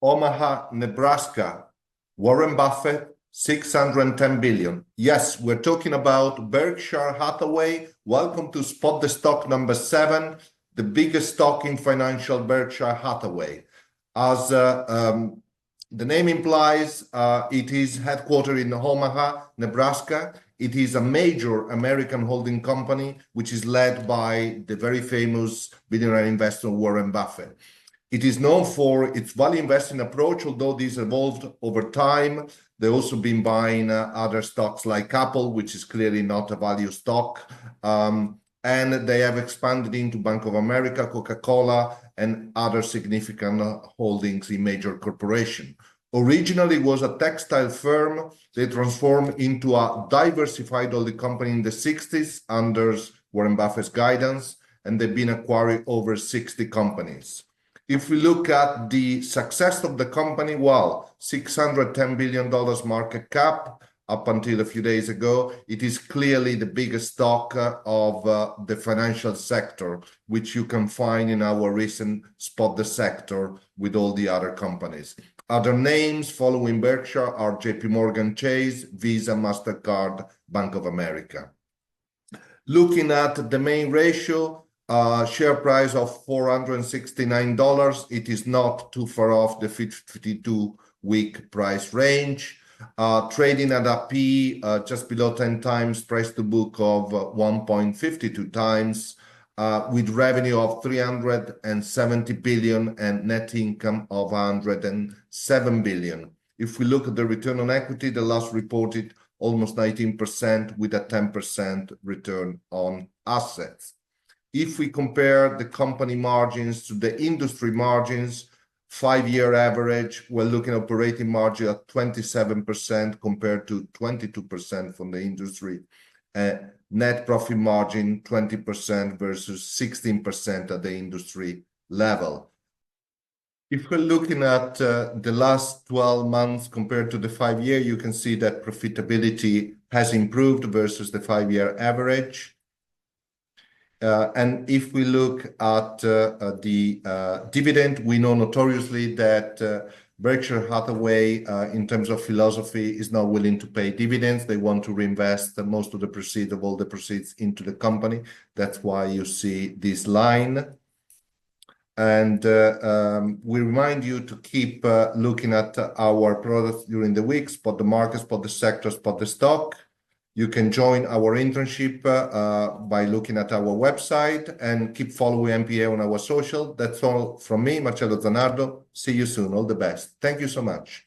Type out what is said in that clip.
Omaha, Nebraska, Warren Buffett, 610 billion. Yes, we're talking about Berkshire Hathaway. Welcome to Spot the Stock number 7, the biggest stock in financial, Berkshire Hathaway. As the name implies, it is headquartered in Omaha, Nebraska. It is a major American holding company, which is led by the very famous billionaire investor Warren Buffett. It is known for its value investing approach, although this evolved over time. They've also been buying other stocks like Apple, which is clearly not a value stock. And they have expanded into Bank of America, Coca-Cola, and other significant holdings in major corporations. Originally, it was a textile firm. They transformed into a diversified holding company in the 60s under Warren Buffett's guidance, and they've been acquiring over 60 companies. If we look at the success of the company, well, $610 billion market cap up until a few days ago, it is clearly the biggest stock of the financial sector, which you can find in our recent Spot the Sector with all the other companies. Other names following Berkshire are JP Morgan Chase, Visa, Mastercard, Bank of America. Looking at the main ratio, share price of $469. It is not too far off the 52-week price range. Trading at a P just below 10 times, price to book of 1.52 times, with revenue of 370 billion and net income of 107 billion. If we look at the return on equity, the last reported almost 19% with a 10% return on assets. If we compare the company margins to the industry margins, 5-year average, we're looking at operating margin at 27% compared to 22% from the industry. Net profit margin 20% versus 16% at the industry level. If we're looking at the last 12 months compared to the 5-year, you can see that profitability has improved versus the 5-year average. And if we look at the dividend, we know notoriously that Berkshire Hathaway, in terms of philosophy, is not willing to pay dividends. They want to reinvest most of the proceeds of all the proceeds into the company. That's why you see this line. And we remind you to keep looking at our products during the week, Spot the Market, Spot the Sector, Spot the Stock. You can join our internship by looking at our website and keep following MPA on our social. That's all from me, Marcello Zanardo. See you soon. All the best. Thank you so much.